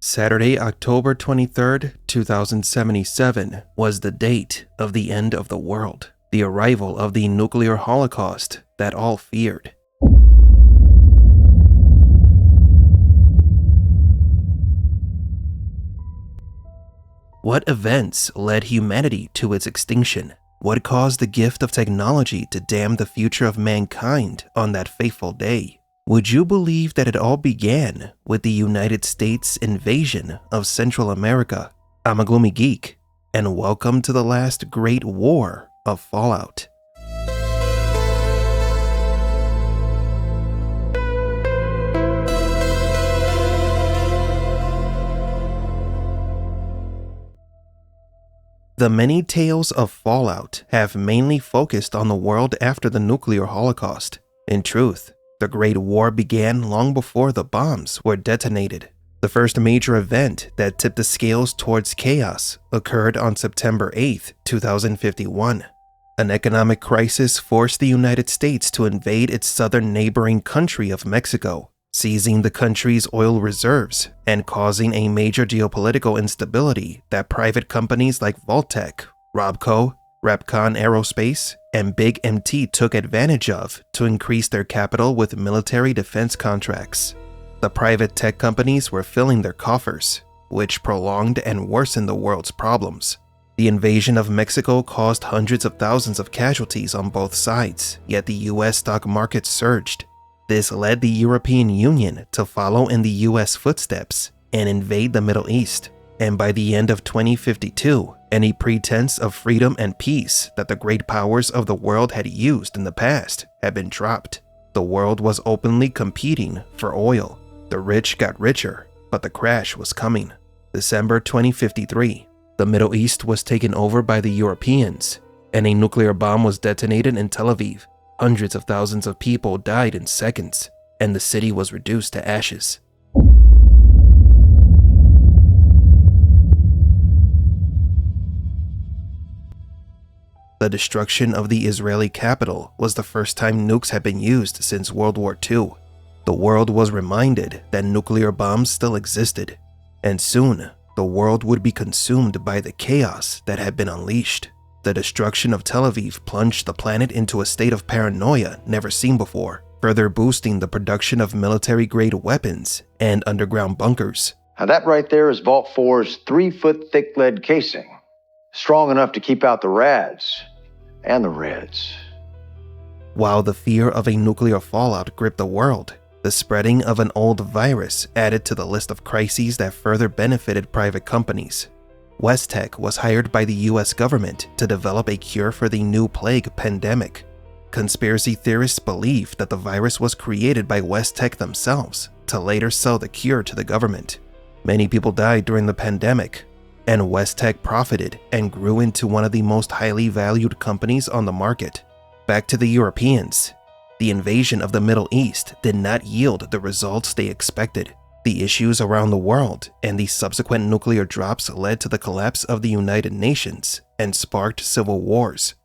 Saturday, October 23rd, 2077 was the date of the end of the world, the arrival of the nuclear holocaust that all feared. What events led humanity to its extinction? What caused the gift of technology to damn the future of mankind on that fateful day? Would you believe that it all began with the United States invasion of Central America? I'm a GloomyGeek, and welcome to the last great war of Fallout. The many tales of Fallout have mainly focused on the world after the nuclear holocaust. In truth, the Great War began long before the bombs were detonated. The first major event that tipped the scales towards chaos occurred on September 8, 2051. An economic crisis forced the United States to invade its southern neighboring country of Mexico, seizing the country's oil reserves and causing a major geopolitical instability that private companies like Vaultec, Robco, Repcon Aerospace, and Big MT took advantage of to increase their capital with military defense contracts. The private tech companies were filling their coffers, which prolonged and worsened the world's problems. The invasion of Mexico caused hundreds of thousands of casualties on both sides, yet the US stock market surged. This led the European Union to follow in the US footsteps and invade the Middle East. And by the end of 2052, any pretense of freedom and peace that the great powers of the world had used in the past had been dropped. The world was openly competing for oil. The rich got richer, but the crash was coming. December 2053, the Middle East was taken over by the Europeans, and a nuclear bomb was detonated in Tel Aviv. Hundreds of thousands of people died in seconds, and the city was reduced to ashes. The destruction of the Israeli capital was the first time nukes had been used since World War II. The world was reminded that nuclear bombs still existed, and soon the world would be consumed by the chaos that had been unleashed. The destruction of Tel Aviv plunged the planet into a state of paranoia never seen before, further boosting the production of military-grade weapons and underground bunkers. Now that right there is Vault 4's 3-foot thick lead casing, strong enough to keep out the rads and the reds. While the fear of a nuclear fallout gripped the world, the spreading of an old virus added to the list of crises that further benefited private companies. Westech was hired by the US government to develop a cure for the new plague pandemic. Conspiracy theorists believe that the virus was created by Westech themselves to later sell the cure to the government. Many people died during the pandemic, and Westech profited and grew into one of the most highly valued companies on the market. Back to the Europeans. The invasion of the Middle East did not yield the results they expected. The issues around the world and the subsequent nuclear drops led to the collapse of the United Nations and sparked civil wars.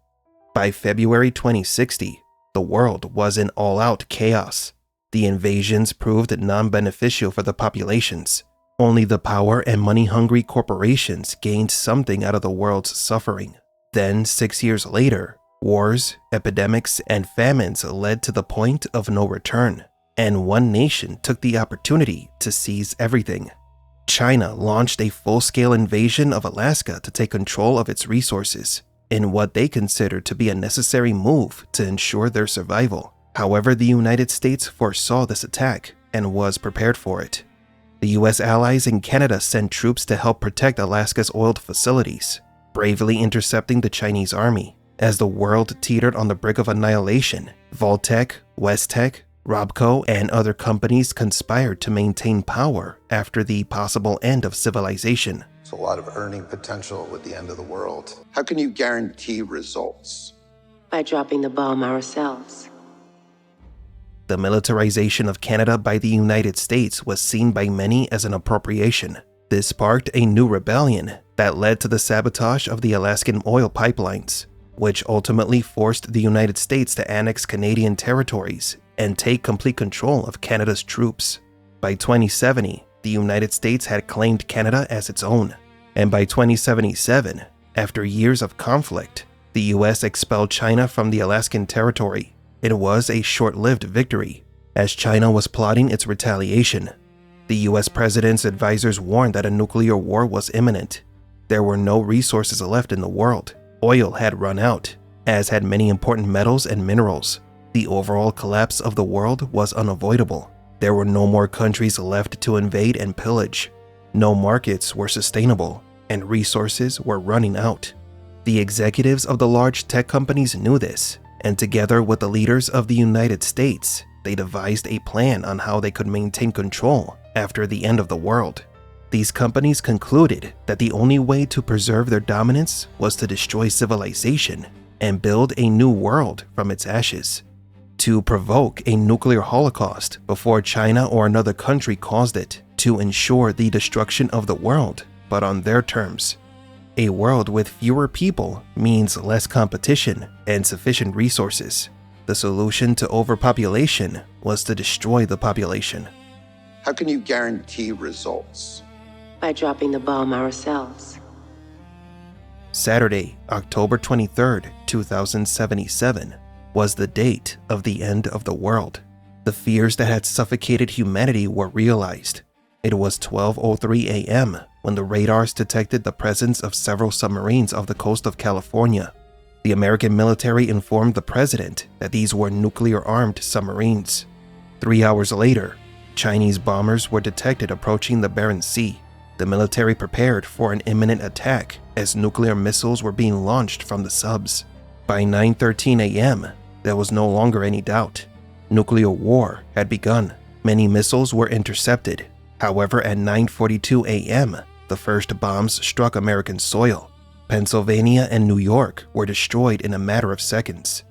By February 2060, the world was in all-out chaos. The invasions proved non-beneficial for the populations. Only the power and money-hungry corporations gained something out of the world's suffering. Then, 6 years later, wars, epidemics, and famines led to the point of no return, and one nation took the opportunity to seize everything. China launched a full-scale invasion of Alaska to take control of its resources, in what they considered to be a necessary move to ensure their survival. However, the United States foresaw this attack and was prepared for it. The US allies and Canada sent troops to help protect Alaska's oil facilities, bravely intercepting the Chinese army. As the world teetered on the brink of annihilation, Vaultec, Westech, Robco, and other companies conspired to maintain power after the possible end of civilization. There's a lot of earning potential with the end of the world. How can you guarantee results? By dropping the bomb ourselves. The militarization of Canada by the United States was seen by many as an appropriation. This sparked a new rebellion that led to the sabotage of the Alaskan oil pipelines, which ultimately forced the United States to annex Canadian territories and take complete control of Canada's troops. By 2070, the United States had claimed Canada as its own, and by 2077, after years of conflict, the US expelled China from the Alaskan territory. It was a short-lived victory, as China was plotting its retaliation. The US president's advisors warned that a nuclear war was imminent. There were no resources left in the world. Oil had run out, as had many important metals and minerals. The overall collapse of the world was unavoidable. There were no more countries left to invade and pillage. No markets were sustainable, and resources were running out. The executives of the large tech companies knew this, and together with the leaders of the United States, they devised a plan on how they could maintain control after the end of the world. These companies concluded that the only way to preserve their dominance was to destroy civilization and build a new world from its ashes. To provoke a nuclear holocaust before China or another country caused it, to ensure the destruction of the world, but on their terms. A world with fewer people means less competition and sufficient resources. The solution to overpopulation was to destroy the population. How can you guarantee results? By dropping the bomb ourselves. Saturday, October 23, 2077, was the date of the end of the world. The fears that had suffocated humanity were realized. It was 12:03 a.m. when the radars detected the presence of several submarines off the coast of California. The American military informed the president that these were nuclear-armed submarines. 3 hours later, Chinese bombers were detected approaching the Barents Sea. The military prepared for an imminent attack as nuclear missiles were being launched from the subs. By 9:13 a.m., there was no longer any doubt. Nuclear war had begun. Many missiles were intercepted. However, at 9:42 a.m., the first bombs struck American soil. Pennsylvania and New York were destroyed in a matter of seconds.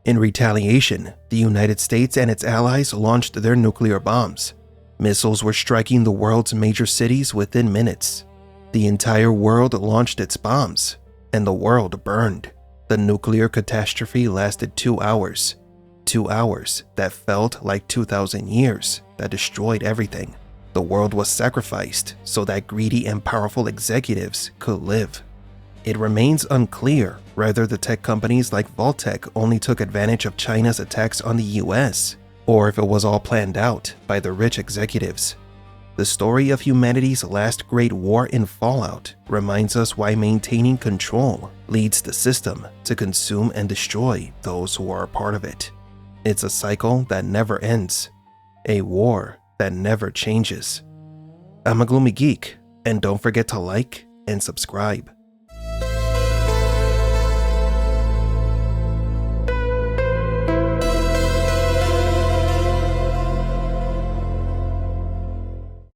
In retaliation, the United States and its allies launched their nuclear bombs. Missiles were striking the world's major cities within minutes. The entire world launched its bombs, and the world burned. The nuclear catastrophe lasted 2 hours. 2 hours that felt like 2,000 years that destroyed everything. The world was sacrificed so that greedy and powerful executives could live. It remains unclear whether the tech companies like Vaultec only took advantage of China's attacks on the US, or if it was all planned out by the rich executives. The story of humanity's last great war in Fallout reminds us why maintaining control leads the system to consume and destroy those who are a part of it. It's a cycle that never ends, a war that never changes. I'm a Gloomy Geek, and don't forget to like and subscribe.